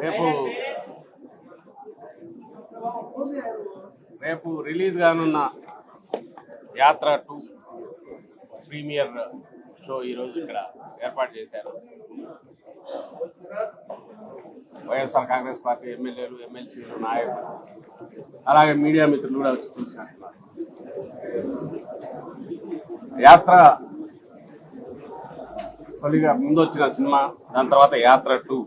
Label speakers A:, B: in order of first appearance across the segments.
A: రేపు రేపు రిలీజ్ కానున్న యాత్ర 2 ప్రీమియర్ షో ఈరోజు ఇక్కడ ఏర్పాటు చేశారు. వైఎస్ఆర్ కాంగ్రెస్ పార్టీ ఎమ్మెల్యేలు, ఎమ్మెల్సీలు, నాయకులు, అలాగే మీడియా మిత్రులు కూడా చూసినట్టున్నారు. యాత్ర తొలిగా ముందు వచ్చిన సినిమా, దాని తర్వాత యాత్ర 2.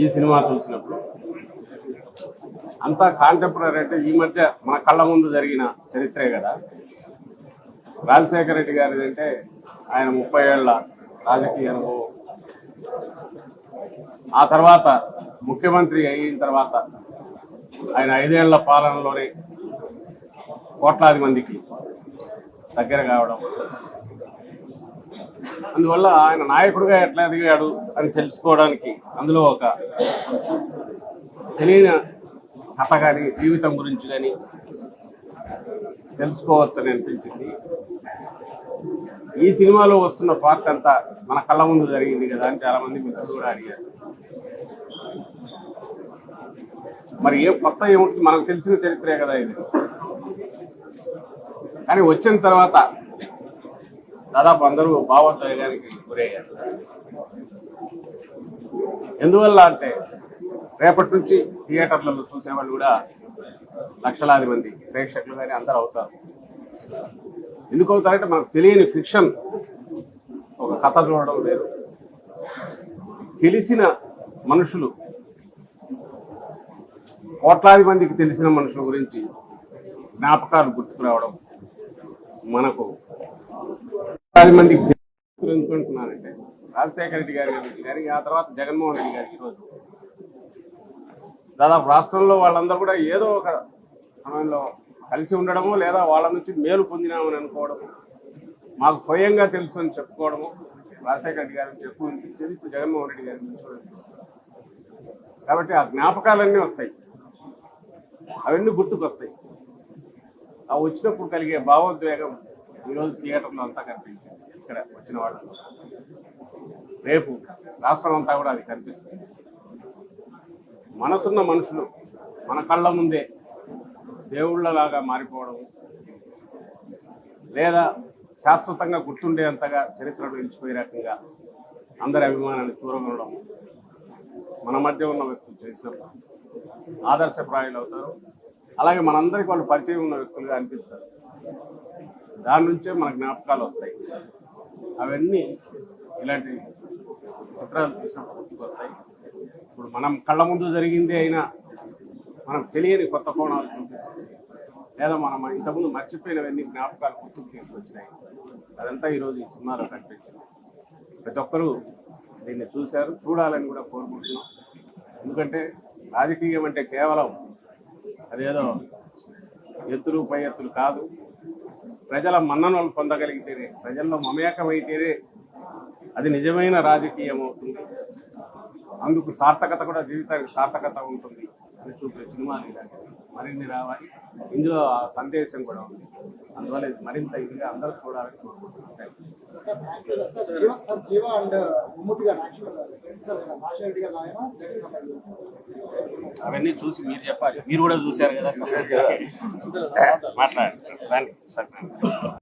A: ఈ సినిమా చూసినప్పుడు అంతా కాంటెంపరీ అంటే ఈ మధ్య మన కళ్ళ ముందు జరిగిన చరిత్రే కదా. రాజశేఖర రెడ్డి గారి అంటే ఆయన 30 ఏళ్ల రాజకీయ అనుభవం, ఆ తర్వాత ముఖ్యమంత్రి అయిన తర్వాత ఆయన 5 ఏళ్ల పాలనలోనే కోట్లాది మందికి దగ్గర కావడం, అందువల్ల ఆయన నాయకుడిగా ఎట్లా ఎదిగాడు అని తెలుసుకోవడానికి అందులో ఒక తెలియని కథ కానీ జీవితం గురించి కానీ తెలుసుకోవచ్చని అనిపించింది. ఈ సినిమాలో వస్తున్న పార్ట్ అంతా మన కళ్ళ ముందు జరిగింది కదా అని చాలా మంది మిత్రులు కూడా అడిగారు. మరి ఏం కొత్త ఏముంటుంది, మనకు తెలిసిన చరిత్రే కదా ఇది. కానీ వచ్చిన తర్వాత దాదాపు అందరూ భావోద్వేగానికి గురయ్యారు. ఎందువల్ల అంటే రేపటి నుంచి థియేటర్లలో చూసేవాళ్ళు కూడా లక్షలాది మంది ప్రేక్షకులు కానీ అందరూ అవుతారు. ఎందుకు అవుతారంటే మనకు తెలియని ఫిక్షన్, ఒక కథ చూడడం వేరు, తెలిసిన మనుషులు, కోట్లాది మందికి తెలిసిన మనుషుల గురించి జ్ఞాపకాలు గుర్తుకురావడం, మనకు కోట్లాది మందికి ఎందుకుంటున్నానంటే రాజశేఖర రెడ్డి గారి గురించి కానీ, ఆ తర్వాత జగన్మోహన్ రెడ్డి గారికి ఈరోజు దాదాపు రాష్ట్రంలో వాళ్ళందరూ కూడా ఏదో ఒక సమయంలో కలిసి ఉండడము, లేదా వాళ్ళ నుంచి మేలు పొందినామని అనుకోవడము, మాకు స్వయంగా తెలుసు అని చెప్పుకోవడము. రాజశేఖర రెడ్డి గారి నుంచి ఎక్కువ అనిపించేది, ఇప్పుడు జగన్మోహన్ రెడ్డి గారి నుంచి కూడా అనిపిస్తుంది. కాబట్టి ఆ జ్ఞాపకాలన్నీ వస్తాయి, అవన్నీ గుర్తుకొస్తాయి. ఆ వచ్చినప్పుడు కలిగే భావోద్వేగం ఈరోజు థియేటర్లో అంతా కనిపించింది. ఇక్కడ వచ్చిన వాళ్ళు రేపు రాష్ట్రం అంతా కూడా అది కనిపిస్తుంది. మనసున్న మనుషులు మన కళ్ళ ముందే దేవుళ్లలాగా మారిపోవడం, లేదా శాశ్వతంగా గుర్తుండేంతగా చరిత్రను నిలిచిపోయే రకంగా అందరి అభిమానాన్ని చూరగొనడం మన మధ్య ఉన్న వ్యక్తులు చేసినప్పుడు ఆదర్శప్రాయులు అవుతారు. అలాగే మనందరికీ వాళ్ళు పరిచయం ఉన్న వ్యక్తులుగా అనిపిస్తారు. దాని నుంచే మన జ్ఞాపకాలు వస్తాయి. అవన్నీ ఇలాంటి చిత్రాలు చూసినప్పుడు గుర్తుకొస్తాయి. ఇప్పుడు మనం కళ్ళ ముందు జరిగింది అయినా మనకు తెలియని కొత్త కోణాలు చూపిస్తుంది, లేదా మనం ఇంతకుముందు మర్చిపోయినవన్నీ జ్ఞాపకాలు గుర్తుకు తీసుకొచ్చినాయి. అదంతా ఈరోజు ఈ సినిమాలో కనిపించింది. ప్రతి ఒక్కరూ దీన్ని చూశారు, చూడాలని కూడా కోరుకుంటున్నాం. ఎందుకంటే రాజకీయం అంటే కేవలం అదేదో ఎత్తులు పై ఎత్తులు కాదు. ప్రజల మన్ననలు పొందగలిగితేనే, ప్రజల్లో మమేకమైతేనే అది నిజమైన రాజకీయం అవుతుంది. అందుకు సార్థకత కూడా, జీవితానికి సార్థకత ఉంటుంది అని చూపే సినిమాలు ఇలాంటివి మరిన్ని రావాలి. ఇందులో ఆ సందేశం కూడా ఉంది. అందువల్ల ఇది మరింత ఇదిగా అందరూ చూడాలని కోరుకుంటున్నాను. అవన్నీ చూసి మీరు చెప్పాలి, మీరు కూడా చూశారు కదా, మాట్లాడండి.